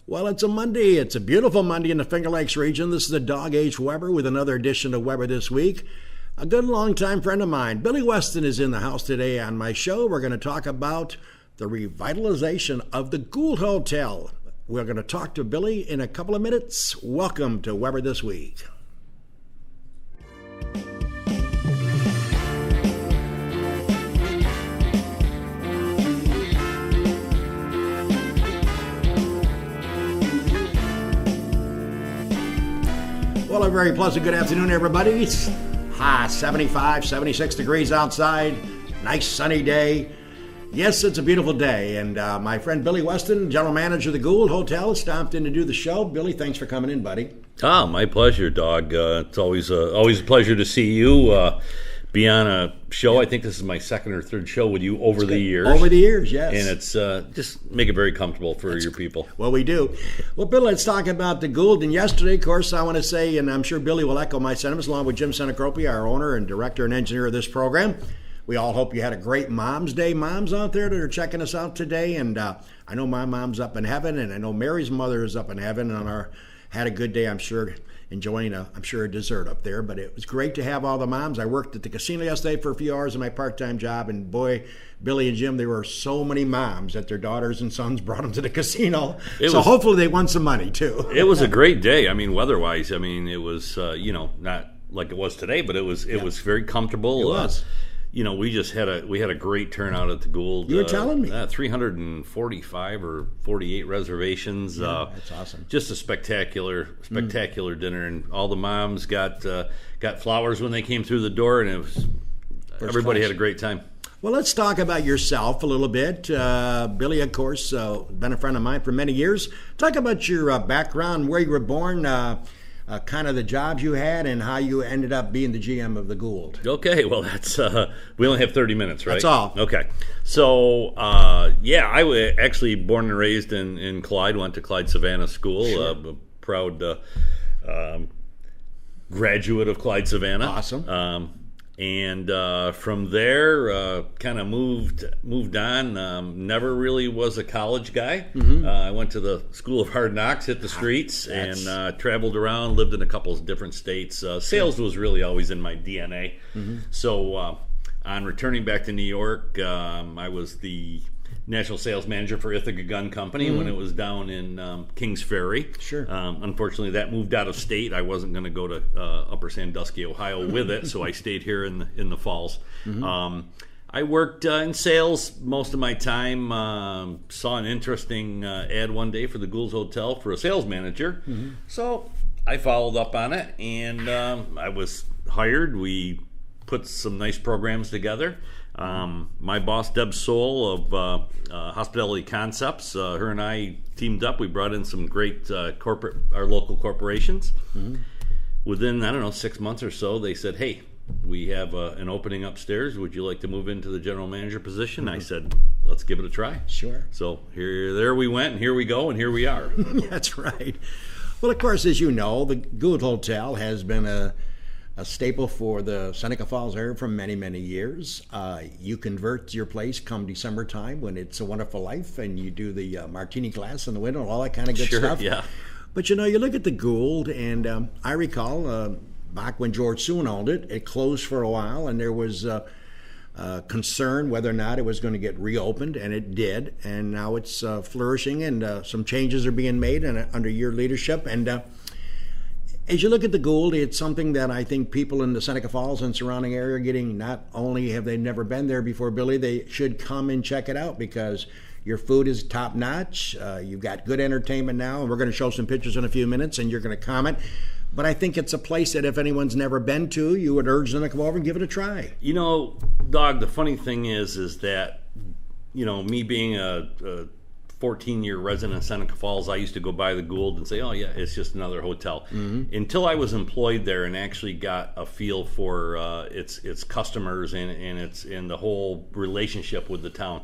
Well, it's a Monday. It's a beautiful Monday in the Finger Lakes region. This is the Dog H. Weber with another edition of Weber This Week. A good longtime friend of mine, Billy Weston, is in the house today on my show. We're going to talk about the revitalization of the Gould Hotel. We're going to talk to Billy in a couple of minutes. Welcome to Weber This Week. Well, a very pleasant good afternoon, everybody. It's high 75, 76 degrees outside. Nice sunny day. Yes, it's a beautiful day. And my friend Billy Weston, general manager of the Gould Hotel, stopped in to do the show. Billy, thanks for coming in, buddy. Oh, my pleasure, Dog. It's always a pleasure to see you. Be on a show. I think this is my second or third show with you over the years. Over the years, yes. And it's just make it very comfortable for your people. Well, we do. Well, Bill, let's talk about the Gould. And yesterday, of course, I want to say, and I'm sure Billy will echo my sentiments, along with Jim Senecropi, our owner and director and engineer of this program. We all hope you had a great Mom's Day. Moms out there that are checking us out today. And I know my mom's up in heaven, and I know Mary's mother is up in heaven, and had a good day, I'm sure, enjoying a dessert up there. But it was great to have all the moms. I worked at the casino yesterday for a few hours in my part-time job, and boy, Billy and Jim, there were so many moms that their daughters and sons brought them to the casino. Hopefully they won some money too. It was a great day. I mean, weather-wise, it was not like it was today, but it was very comfortable. It was. We had a great turnout at the Gould. You were telling me 345 or 48 reservations. That's awesome. Just a spectacular dinner, and all the moms got flowers when they came through the door, and everybody had a great time. Well, let's talk about yourself a little bit. Billy, of course, been a friend of mine for many years. Talk about your background, where you were born. Kind of the jobs you had and how you ended up being the GM of the Gould. Okay, well, that's we only have 30 minutes, right? That's all. Okay. So, I was actually born and raised in Clyde, went to Clyde Savannah School, Sure. Proud graduate of Clyde Savannah. Awesome. And from there, kind of moved on. Never really was a college guy. Mm-hmm. I went to the School of Hard Knocks, hit the streets, and traveled around, lived in a couple of different states. Sales was really always in my DNA. Mm-hmm. So on returning back to New York, I was the national sales manager for Ithaca Gun Company when it was down in Kings Ferry. Sure. Unfortunately, that moved out of state. I wasn't going to go to Upper Sandusky, Ohio with it, so I stayed here in the Falls. Mm-hmm. I worked in sales most of my time. Saw an interesting ad one day for the Gould Hotel for a sales manager. Mm-hmm. So I followed up on it, and I was hired. We put some nice programs together. My boss, Deb Soul of Hospitality Concepts, her and I teamed up. We brought in some great our local corporations. Mm-hmm. Within, 6 months or so, they said, hey, we have an opening upstairs. Would you like to move into the general manager position? Mm-hmm. I said, let's give it a try. Sure. So there we went, and here we go, and here we are. That's right. Well, of course, as you know, the Gould Hotel has been a staple for the Seneca Falls area for many, many years. You convert your place come December time when it's a wonderful life, and you do the martini glass in the window, all that kind of good stuff. Yeah. But you look at the Gould, and I recall back when George Soon owned it, it closed for a while, and there was concern whether or not it was going to get reopened, and it did. And now it's flourishing, and some changes are being made under your leadership. And as you look at the Gould, it's something that I think people in the Seneca Falls and surrounding area are getting. Not only have they never been there before, Billy, they should come and check it out because your food is top notch. You've got good entertainment now, and we're going to show some pictures in a few minutes, and you're going to comment. But I think it's a place that if anyone's never been to, you would urge them to come over and give it a try. Dog, the funny thing is that, me being a 14-year resident of Seneca Falls, I used to go by the Gould and say, oh yeah, it's just another hotel. Mm-hmm. Until I was employed there and actually got a feel for its customers and the whole relationship with the town.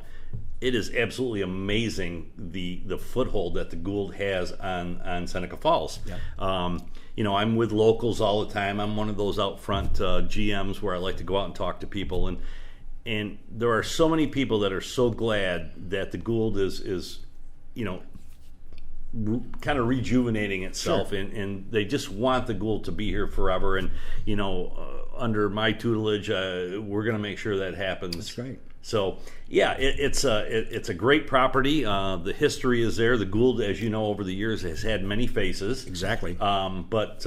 It is absolutely amazing the foothold that the Gould has on Seneca Falls. Yeah. I'm with locals all the time. I'm one of those out front GMs where I like to go out and talk to people, and there are so many people that are so glad that the Gould is kind of rejuvenating itself, Sure. and they just want the Gould to be here forever. And under my tutelage, we're going to make sure that happens. That's great. So yeah, it's a great property. The history is there. The Gould, as you know, over the years has had many faces. Exactly. But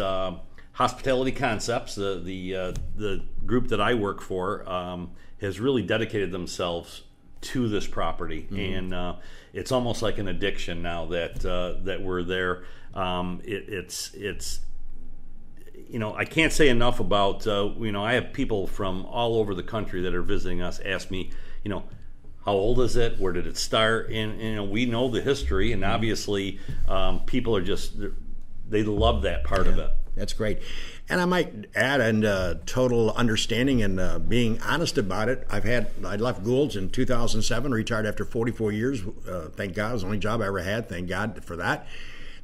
Hospitality Concepts, the group that I work for, has really dedicated themselves to this property, and it's almost like an addiction now that we're there. It's I can't say enough about I have people from all over the country that are visiting us ask me, how old is it? Where did it start? And we know the history, and obviously people are they love that part of it. That's great. And I might add, and total understanding and being honest about it, I left Gould's in 2007, retired after 44 years. Thank God, it was the only job I ever had. Thank God for that.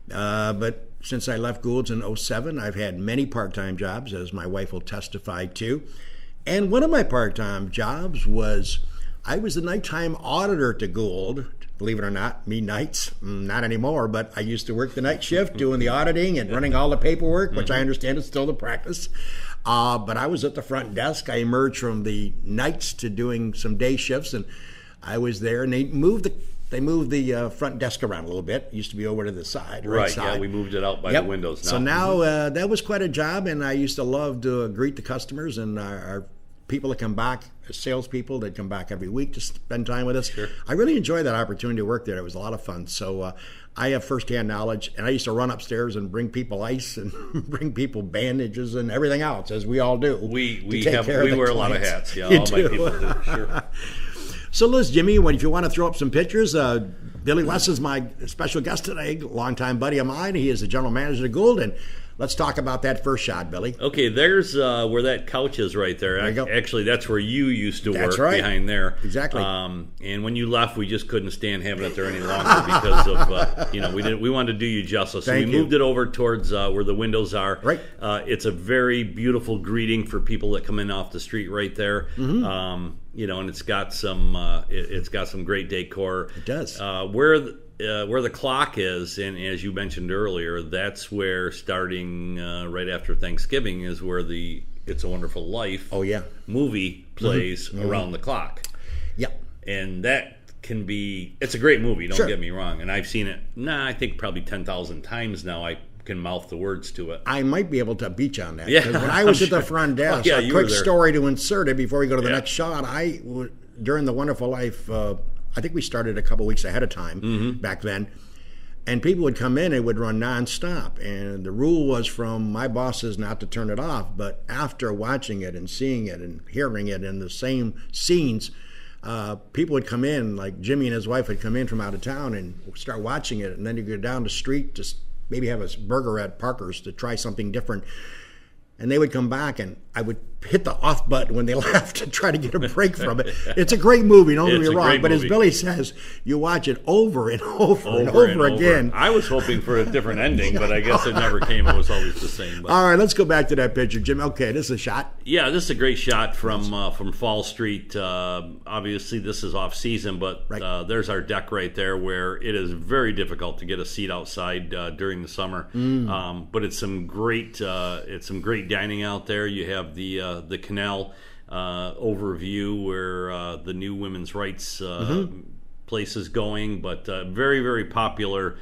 But since I left Gould's in 2007, I've had many part-time jobs, as my wife will testify to. And one of my part-time jobs was, I was the nighttime auditor to Gould. Believe it or not, me nights, not anymore, but I used to work the night shift doing the auditing and running all the paperwork, which I understand is still the practice. But I was at the front desk. I emerged from the nights to doing some day shifts, and I was there, and they moved the front desk around a little bit. It used to be over to the side, right side. Yeah, we moved it out by the windows now. So now that was quite a job, and I used to love to greet the customers and our people that come back, salespeople that come back every week to spend time with us. Sure. I really enjoyed that opportunity to work there. It was a lot of fun. So I have firsthand knowledge, and I used to run upstairs and bring people ice and bring people bandages and everything else, as we all do. We wear a lot of hats. Yeah, all my people do. Sure. So, Liz, Jimmy, if you want to throw up some pictures, Billy West is my special guest today, longtime buddy of mine. He is the general manager of Gould, and let's talk about that first shot, Billy. Okay, there's where that couch is right there. There you go. Actually, that's where you used to That's work, right. behind there. Exactly. And when you left, we just couldn't stand having it there any longer because of we wanted to do you justice. So Thank we you. moved it over towards where the windows are. Right. It's a very beautiful greeting for people that come in off the street right there. Mm-hmm. And it's got some great decor. It does. Where the clock is, and as you mentioned earlier, that's where starting right after Thanksgiving is where the It's a Wonderful Life movie plays around the clock. Yep. And that can be, it's a great movie, don't Sure. get me wrong. And I've seen it, I think probably 10,000 times now. I can mouth the words to it. I might be able to beat you on that. Yeah, 'Cause when I was I'm at the sure. front desk, Yeah, a you were quick there. story to insert it before we go to the Yeah. next shot. During the Wonderful Life, I think we started a couple weeks ahead of time back then, and people would come in and it would run nonstop. And the rule was from my bosses not to turn it off, but after watching it and seeing it and hearing it in the same scenes, people would come in, like Jimmy and his wife would come in from out of town and start watching it, and then you go down the street to maybe have a burger at Parker's to try something different. And they would come back, and I would hit the off button when they left to try to get a break from it. It's a great movie, don't get me It's a wrong. great But as movie. Billy says, you watch it over and over again. I was hoping for a different ending, but I guess it never came. It was always the same. But. All right, let's go back to that picture, Jim. Okay, this is a shot. Yeah, this is a great shot from Fall Street. Obviously, this is off season, but Right. there's our deck right there, where it is very difficult to get a seat outside during the summer. But it's some great dining out there. You have the canal overview where the new women's rights place is going, but very, very popular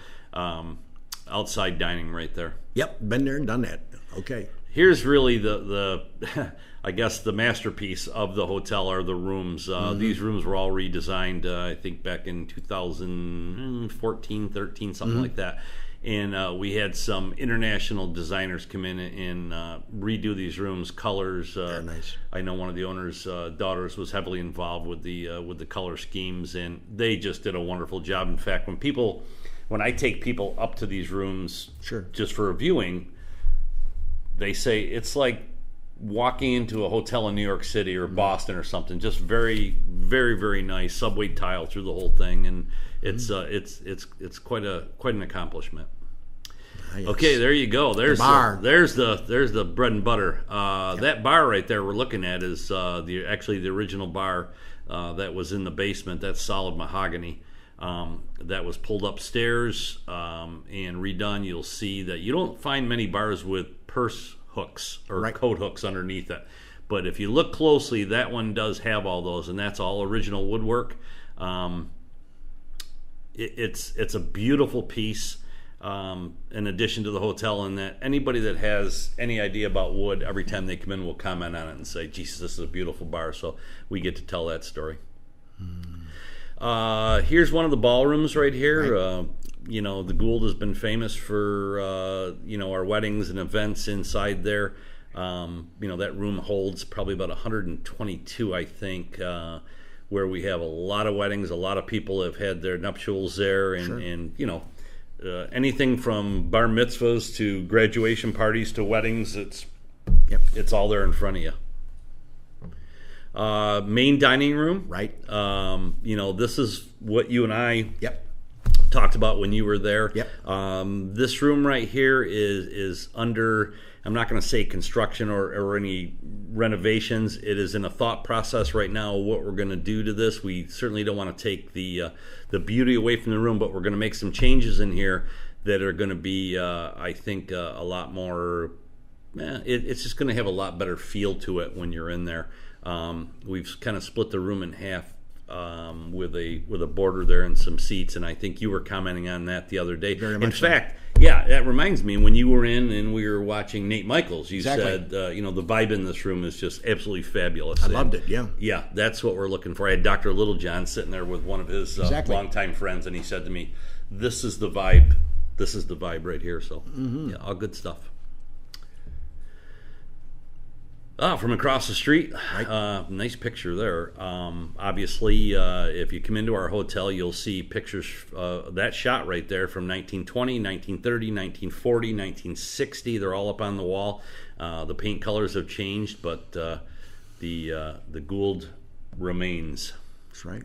outside dining right there. Yep, been there and done that. Okay. Here's really the I guess the masterpiece of the hotel are the rooms. These rooms were all redesigned, I think back in 2014, 13, something like that. And we had some international designers come in and redo these rooms, colors. Very nice. I know one of the owner's daughters was heavily involved with the color schemes, and they just did a wonderful job. In fact, when I take people up to these rooms, Sure. just for a viewing, they say it's like walking into a hotel in New York City or Boston or something. Just very, very, very nice subway tile through the whole thing, and it's quite an accomplishment. Nice. Okay, there you go. There's The bar. There's the bread and butter. That bar right there we're looking at is the original bar that was in the basement. That's solid mahogany. that was pulled upstairs and redone. You'll see that you don't find many bars with purse hooks or coat hooks underneath it. But if you look closely, that one does have all those, and that's all original woodwork. It's a beautiful piece. In addition to the hotel, and that anybody that has any idea about wood, every time they come in will comment on it and say, Jesus, this is a beautiful bar. So we get to tell that story. Here's one of the ballrooms right here. The Gould has been famous for our weddings and events inside there. That room holds probably about 122, I think, where we have a lot of weddings. A lot of people have had their nuptials there, and anything from bar mitzvahs to graduation parties to weddings, it's all there in front of you. Main dining room. Right. This is what you and I talked about when you were there. This room right here is under, I'm not going to say construction or any renovations. It is in a thought process right now what we're going to do to this. We certainly don't want to take the beauty away from the room, but we're going to make some changes in here that are going to be, I think, a lot more. It's just going to have a lot better feel to it when you're in there. We've kind of split the room in half with a border there and some seats, and I think you were commenting on that the other day. Very much in fact, that reminds me, when you were in and we were watching Nate Michaels, you said the vibe in this room is just absolutely fabulous. I loved it. Yeah, that's what we're looking for. I had Dr. Littlejohn sitting there with one of his longtime friends, and he said to me, "This is the vibe. This is the vibe right here." So all good stuff. From across the street, nice picture there. Obviously, if you come into our hotel, you'll see pictures, that shot right there from 1920, 1930, 1940, 1960. They're all up on the wall. The paint colors have changed, but the Gould remains. That's right.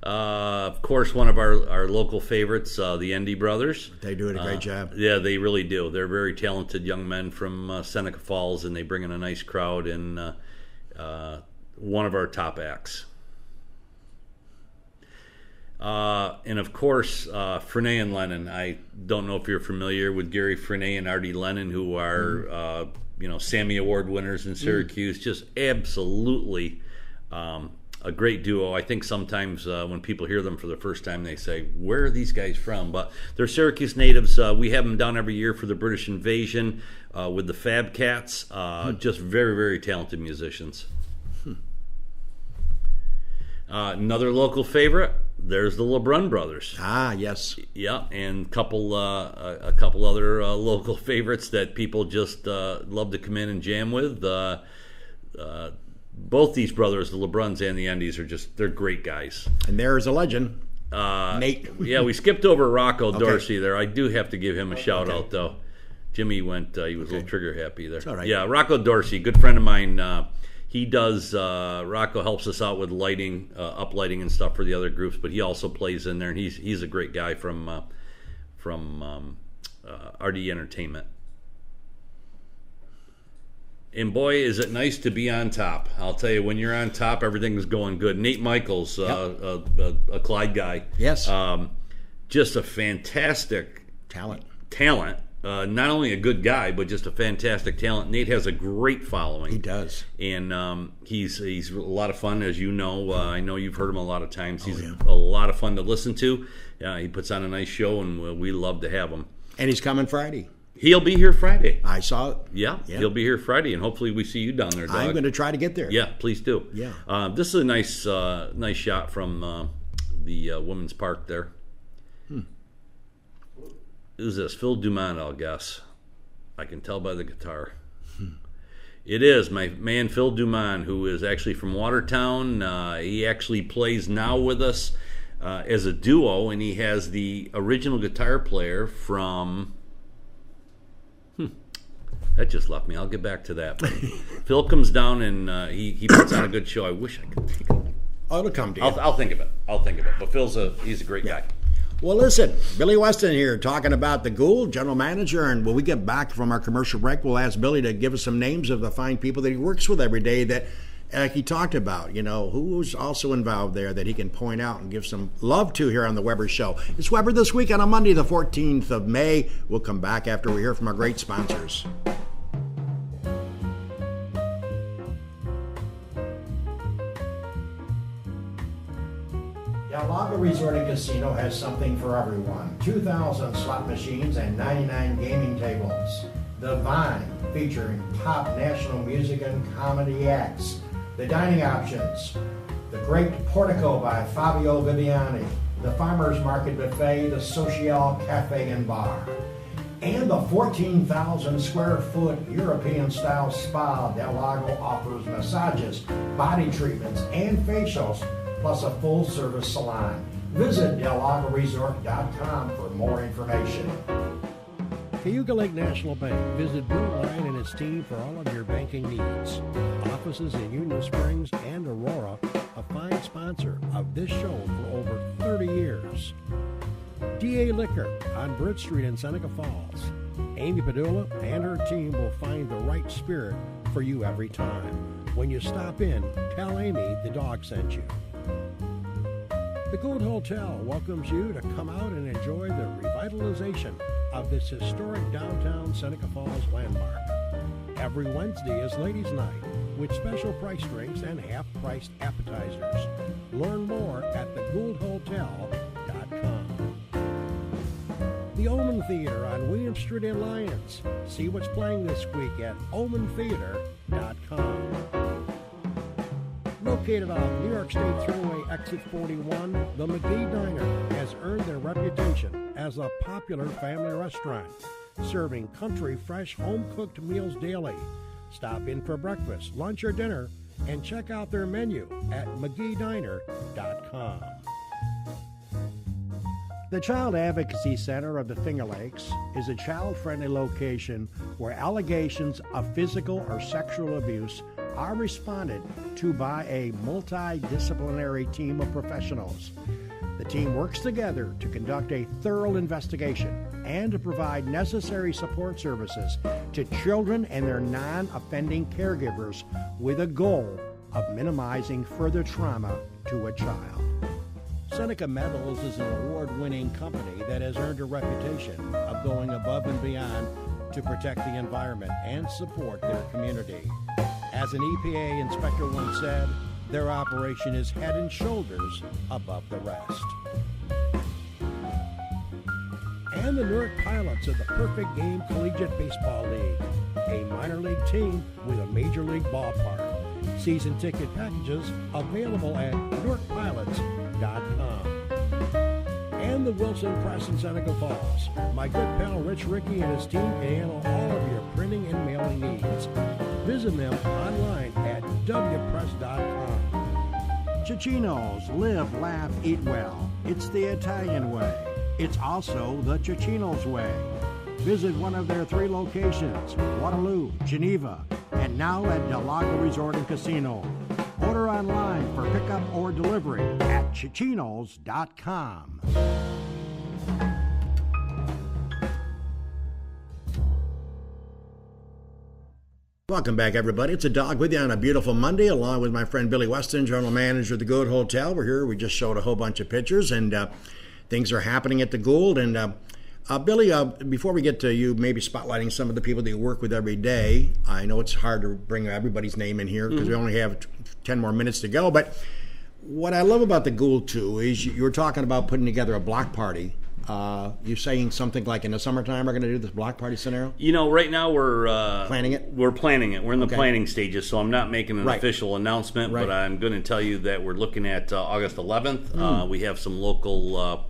Of course, one of our local favorites, the Lebrun Brothers. They do a great job. Yeah, they really do. They're very talented young men from Seneca Falls, and they bring in a nice crowd, and one of our top acts. And of course, Frenet and Lennon. I don't know if you're familiar with Gary Frenet and Artie Lennon, who are Sammy Award winners in Syracuse. Just absolutely a great duo. I think sometimes when people hear them for the first time, they say, "Where are these guys from?" But they're Syracuse natives. We have them down every year for the British invasion with the Fab Cats. Just very, very talented musicians. Another local favorite, there's the Lebrun Brothers. Yes. Yeah, and a couple other local favorites that people just love to come in and jam with. Both these brothers, the Lebruns and the Endies, they're great guys. And there's a legend, Nate. Yeah, we skipped over Rocco Dorsey there. I do have to give him a shout out, though. Jimmy went, he was a little trigger happy there. It's all right. Yeah, Rocco Dorsey, good friend of mine. He does, Rocco helps us out with lighting, uplighting and stuff for the other groups, but he also plays in there, and he's a great guy from RD Entertainment. And boy, is it nice to be on top. I'll tell you, when you're on top, everything's going good. Nate Michaels, a Clyde guy. Yes. Just a fantastic talent. Not only a good guy, but just a fantastic talent. Nate has a great following. He does. And he's a lot of fun, as you know. I know you've heard him a lot of times. He's a lot of fun to listen to. He puts on a nice show, and we love to have him. And he's coming Friday. He'll be here Friday. I saw it. Yeah, he'll be here Friday, and hopefully we see you down there, Doug. I'm going to try to get there. Yeah, please do. Yeah. This is a nice shot from the Women's Park there. Who's this? Phil Dumont, I'll guess. I can tell by the guitar. It is my man Phil Dumont, who is actually from Watertown. He actually plays now with us as a duo, and he has the original guitar player from... That just left me. I'll get back to that. But Phil comes down and he puts on a good show. I wish I could take it. Oh, it'll come to you. I'll think of it. But he's a great guy. Well, listen, Billy Weston here talking about the Gould, general manager, and when we get back from our commercial break, we'll ask Billy to give us some names of the fine people that he works with every day that like he talked about, who's also involved there that he can point out and give some love to here on the Weber Show. It's Weber This Week on a Monday, the 14th of May. We'll come back after we hear from our great sponsors. Del Lago Resort and Casino has something for everyone. 2,000 slot machines and 99 gaming tables. The Vine, featuring top national music and comedy acts. The dining options. The Great Portico by Fabio Viviani. The Farmers Market Buffet, the Social Cafe and Bar. And the 14,000 square foot European style spa. Del Lago offers massages, body treatments, and facials, plus a full service salon. Visit DelLagoResort.com for more information. Cayuga Lake National Bank. Visit Bill Ryan and his team for all of your banking needs. Offices in Union Springs and Aurora, a fine sponsor of this show for over 30 years. DA Liquor on Britt Street in Seneca Falls. Amy Padula and her team will find the right spirit for you every time. When you stop in, tell Amy the dog sent you. The Gould Hotel welcomes you to come out and enjoy the revitalization of this historic downtown Seneca Falls landmark. Every Wednesday is Ladies' Night with special price drinks and half-priced appetizers. Learn more at thegouldhotel.com. The Omen Theater on William Street in Lyons. See what's playing this week at omentheater.com. Located off New York State Thruway Exit 41, the McGee Diner has earned their reputation as a popular family restaurant, serving country, fresh, home-cooked meals daily. Stop in for breakfast, lunch, or dinner, and check out their menu at McGeeDiner.com. The Child Advocacy Center of the Finger Lakes is a child-friendly location where allegations of physical or sexual abuse are responded to by a multidisciplinary team of professionals. The team works together to conduct a thorough investigation and to provide necessary support services to children and their non-offending caregivers with a goal of minimizing further trauma to a child. Seneca Metals is an award-winning company that has earned a reputation of going above and beyond to protect the environment and support their community. As an EPA inspector once said, their operation is head and shoulders above the rest. And the Newark Pilots of the Perfect Game Collegiate Baseball League, a minor league team with a major league ballpark. Season ticket packages available at NewarkPilots.com. And the Wilson Press in Seneca Falls. My good pal Rich Rickey and his team can handle all of your printing and mailing needs. Visit them online at wpress.com. Cicino's Live, Laugh, Eat Well. It's the Italian way. It's also the Cicino's way. Visit one of their 3 locations, Waterloo, Geneva, and now at Del Lago Resort and Casino. Order online for pickup or delivery at Cicinos.com. Welcome back, everybody. It's a Dog with you on a beautiful Monday, along with my friend Billy Weston, General Manager of the Gould Hotel. We're here. We just showed a whole bunch of pictures, and things are happening at the Gould. And Billy, before we get to you maybe spotlighting some of the people that you work with every day, I know it's hard to bring everybody's name in here because we only have 10 more minutes to go. But what I love about the Gould, too, is you were talking about putting together a block party. You're saying something like in the summertime we're going to do this block party scenario? You know, right now we're planning it. We're planning it. We're in the planning stages, so I'm not making an official announcement, but I'm going to tell you that we're looking at August 11th. We have some local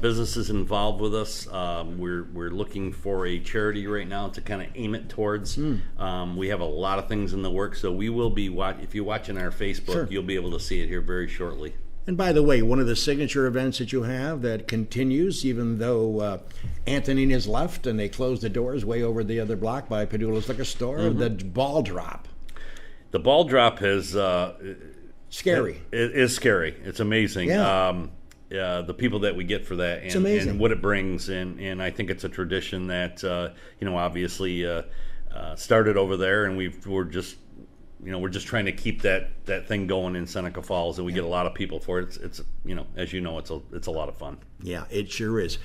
businesses involved with us. We're looking for a charity right now to kind of aim it towards. We have a lot of things in the works, so we will be if you watch on our Facebook, you'll be able to see it here very shortly. And by the way, one of the signature events that you have that continues, even though Anthony has left and they closed the doors way over the other block by Padula's Liquor Store, the ball drop. The ball drop is scary. It is scary. It's amazing. Yeah. The people that we get for that and what it brings, and I think it's a tradition that obviously started over there, and we're just we're just trying to keep that thing going in Seneca Falls, and we get a lot of people for it. It's as you know, it's a lot of fun. Yeah, it sure is.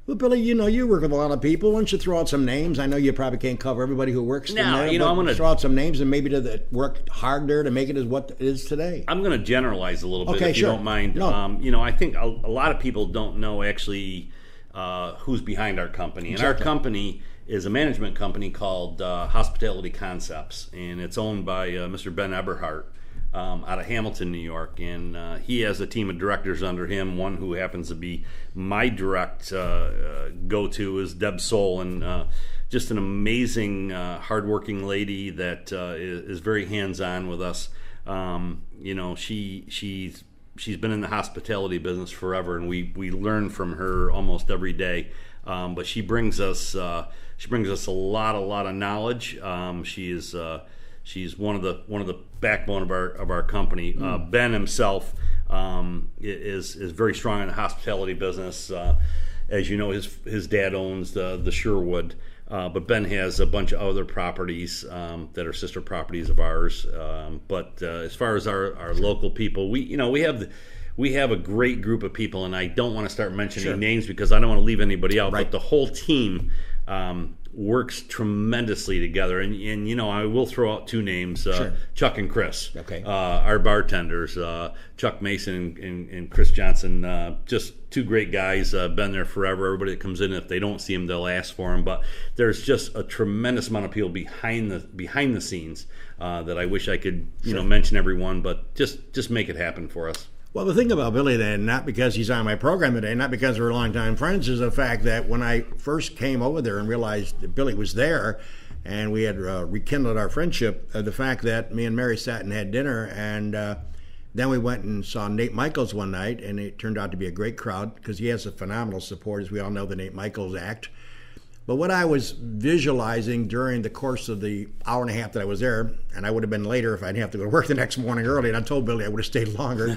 Well, Billy, you work with a lot of people. Why don't you throw out some names? I know you probably can't cover everybody who works there. I'm going to throw out some names and maybe that worked hard there to make it as what it is today. I'm going to generalize a little bit, if sure. you don't mind. No. I think a lot of people don't know actually who's behind our company. And our company is a management company called Hospitality Concepts, and it's owned by Mr. Ben Eberhardt out of Hamilton, New York. And he has a team of directors under him. One who happens to be my direct go-to is Deb Soul, and just an amazing, hardworking lady that is very hands-on with us. She's been in the hospitality business forever, and we learn from her almost every day. But she brings us a lot of knowledge. She's one of the backbone of our company. Ben himself is very strong in the hospitality business. As you know, his dad owns the Sherwood, but Ben has a bunch of other properties that are sister properties of ours. But as far as our local people, we have a great group of people, and I don't want to start mentioning names because I don't want to leave anybody out. Right. But the whole team works tremendously together, and I will throw out two names: Chuck and Chris. Okay. Our bartenders, Chuck Mason and Chris Johnson, just two great guys. Been there forever. Everybody that comes in, if they don't see him, they'll ask for him. But there's just a tremendous amount of people behind the scenes that I wish I could mention everyone, but just make it happen for us. Well, the thing about Billy then, not because he's on my program today, not because we're longtime friends, is the fact that when I first came over there and realized that Billy was there and we had rekindled our friendship, the fact that me and Mary sat and had dinner, and then we went and saw Nate Michaels one night, and it turned out to be a great crowd because he has a phenomenal support, as we all know, the Nate Michaels Act. But what I was visualizing during the course of the hour and a half that I was there, and I would have been later if I didn't have to go to work the next morning early, and I told Billy I would have stayed longer.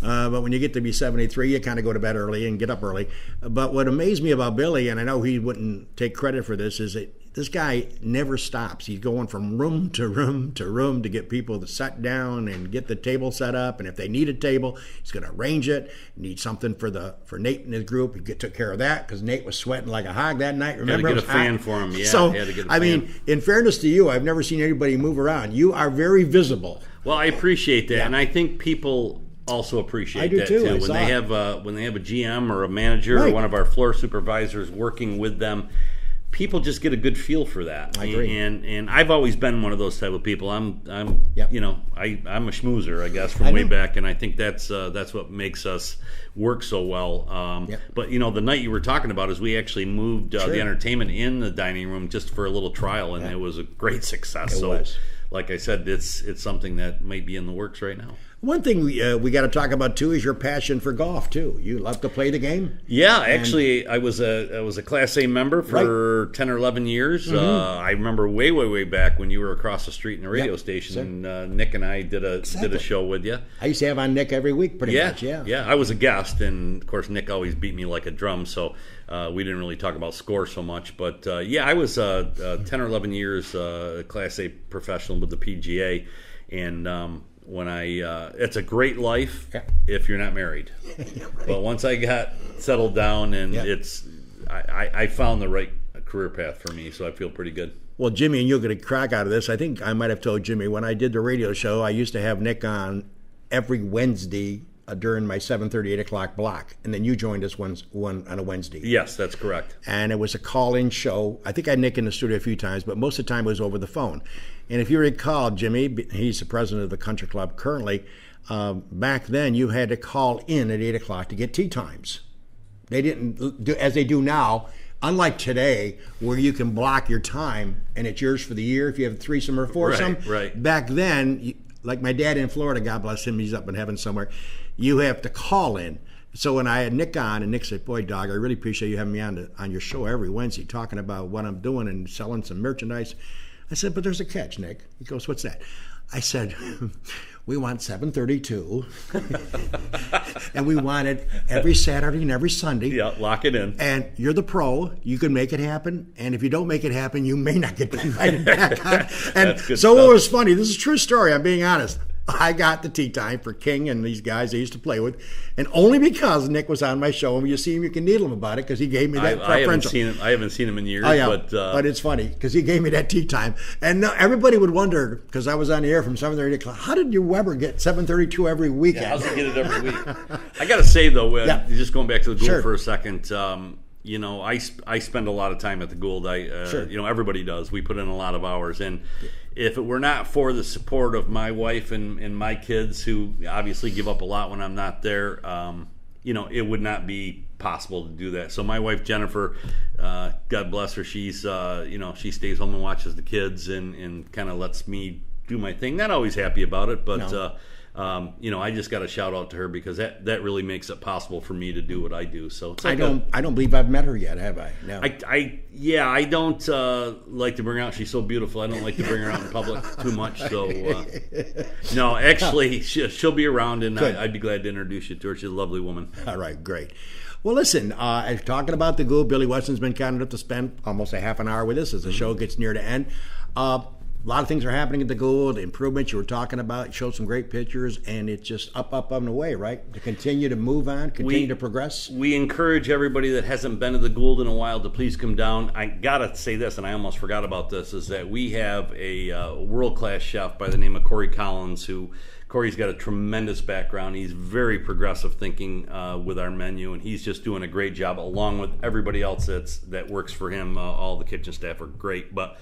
But when you get to be 73, you kind of go to bed early and get up early. But what amazed me about Billy, and I know he wouldn't take credit for this, is that this guy never stops. He's going from room to room to room to get people to sit down and get the table set up. And if they need a table, he's going to arrange it. Need something for Nate and his group. He took care of that because Nate was sweating like a hog that night. Remember, had to get a fan for him. Yeah, so had to get a fan. I mean, in fairness to you, I've never seen anybody move around. You are very visible. Well, I appreciate that, and I think people also appreciate that too. when they have a GM or a manager or one of our floor supervisors working with them. People just get a good feel for that. I agree. And I've always been one of those type of people. I'm a schmoozer, I guess, from way back, and I think that's what makes us work so well. But the night you were talking about is we actually moved the entertainment in the dining room just for a little trial, and it was a great success. It was. Like I said, it's something that might be in the works right now. One thing we got to talk about too is your passion for golf too. You love to play the game. Yeah, actually, I was a Class A member for 10 or 11 years. Mm-hmm. I remember way back when you were across the street in the radio station. And Nick and I did a show with you. I used to have on Nick every week, pretty much. Yeah. I was a guest, and of course Nick always beat me like a drum, so we didn't really talk about score so much. But I was 10 or 11 years Class A professional with the PGA, and when it's a great life if you're not married. Right. But once I got settled down, and I found the right career path for me, so I feel pretty good. Well, Jimmy, and you'll get a crack out of this. I think I might have told Jimmy when I did the radio show, I used to have Nick on every Wednesday during my 7:30, 8 o'clock block, and then you joined us one on a Wednesday. Yes, that's correct. And it was a call-in show. I think I had Nick in the studio a few times, but most of the time it was over the phone. And if you recall, Jimmy, he's the president of the country club currently. Back then, you had to call in at 8 o'clock to get tee times. They didn't do as they do now. Unlike today, where you can block your time and it's yours for the year if you have a threesome or foursome. Right. Back then, like my dad in Florida, God bless him, he's up in heaven somewhere. You have to call in. So when I had Nick on, and Nick said, "Boy, Dog, I really appreciate you having me on your show every Wednesday, talking about what I'm doing and selling some merchandise." I said, but there's a catch, Nick. He goes, what's that? I said, we want 7:32, and we want it every Saturday and every Sunday. Yeah, lock it in. And you're the pro. You can make it happen. And if you don't make it happen, you may not get invited back. And so stuff. It was funny. This is a true story. I'm being honest. I got the tea time for King and these guys I used to play with, and only because Nick was on my show. And when you see him, you can needle him about it because he gave me that preferential. I haven't seen him in years. Oh, yeah. But it's funny because he gave me that tea time, and everybody would wonder because I was on the air from 7:30 to o'clock. How did you Weber get 7:32 every weekend? how's he get it every week? I got to say though, just going back to the Gould Sure. for a second. I spend a lot of time at the Gould. Sure. Everybody does. We put in a lot of hours, and if it were not for the support of my wife and my kids, who obviously give up a lot when I'm not there, it would not be possible to do that. So my wife Jennifer, God bless her, she's she stays home and watches the kids and kind of lets me do my thing. Not always happy about it, but. No. I just got to shout out to her because that really makes it possible for me to do what I do. So it's like I don't believe I've met her yet, have I? No. I don't like to bring her out. She's so beautiful. I don't like to bring her out in public too much. So no, actually, she'll be around, and I'd be glad to introduce you to her. She's a lovely woman. All right, great. Well, listen, talking about the Gould, Billy Weston's been kind enough to spend almost a half an hour with us as the show gets near to end. A lot of things are happening at the Gould, improvements you were talking about. You showed some great pictures, and it's just up and away, right? To continue to move on, continue to progress. We encourage everybody that hasn't been to the Gould in a while to please come down. I got to say this, and I almost forgot about this, is that we have a world-class chef by the name of Corey Collins, Corey's got a tremendous background. He's very progressive thinking with our menu, and he's just doing a great job, along with everybody else that works for him. All the kitchen staff are great, but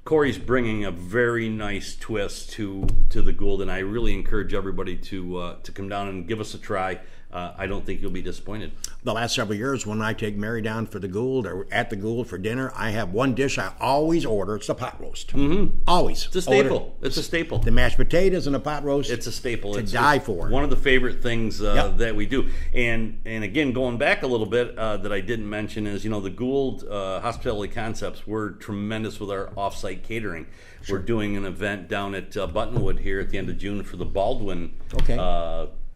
Corey's bringing a very nice twist to the Gould, and I really encourage everybody to come down and give us a try. I don't think you'll be disappointed. The last several years, when I take Mary down for the Gould or at the Gould for dinner, I have one dish I always order. It's the pot roast. Mm-hmm. Always. It's a staple. It's a staple. The mashed potatoes and the pot roast. It's a staple. To die for. One of the favorite things that we do. And again, going back a little bit, that I didn't mention is, the Gould Hospitality Concepts, we're tremendous with our off-site catering. Sure. We're doing an event down at Buttonwood here at the end of June for the Baldwin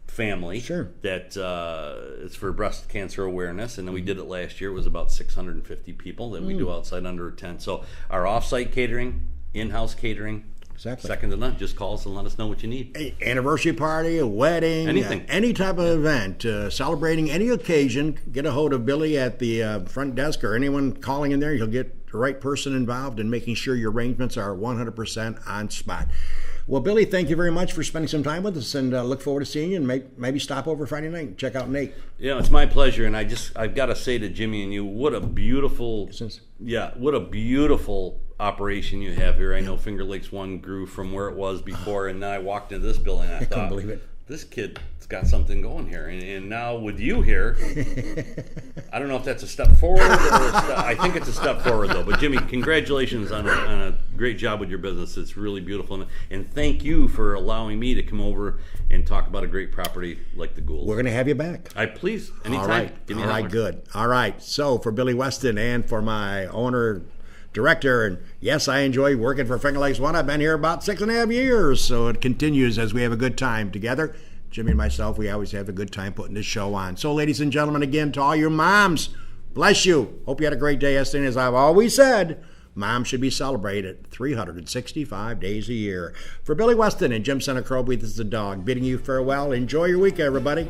family. Sure. That it's for breast cancer awareness, and then we did it last year. It was about 650 people that we do outside under a tent. So our off-site catering, in-house catering, exactly. Second to none. Just call us and let us know what you need. A anniversary party, a wedding, anything, any type of event, celebrating any occasion. Get a hold of Billy at the front desk or anyone calling in there. You'll get the right person involved in making sure your arrangements are 100% on spot. Well, Billy, thank you very much for spending some time with us, and look forward to seeing you, and maybe stop over Friday night and check out Nate. Yeah, it's my pleasure, and I've got to say to Jimmy and you, what a beautiful operation you have here. I know Finger Lakes 1 grew from where it was before, and then I walked into this building and I thought, couldn't believe it. This kid's got something going here. And now with you here, I don't know if that's a step forward or I think it's a step forward, though. But, Jimmy, congratulations on a great job with your business. It's really beautiful. And thank you for allowing me to come over and talk about a great property like the Gould. We're going to have you back. Please, anytime. All right. Give me All right, good. All right. So for Billy Weston and for my owner, director, and yes, I enjoy working for Finger Lakes 1. I've been here about 6.5 years, so it continues as we have a good time together. Jimmy and myself, we always have a good time putting this show on. So, ladies and gentlemen, again, to all your moms, bless you. Hope you had a great day yesterday. As I've always said, mom should be celebrated 365 days a year. For Billy Weston and Jim Senecrobe, this is the dog bidding you farewell. Enjoy your week, everybody.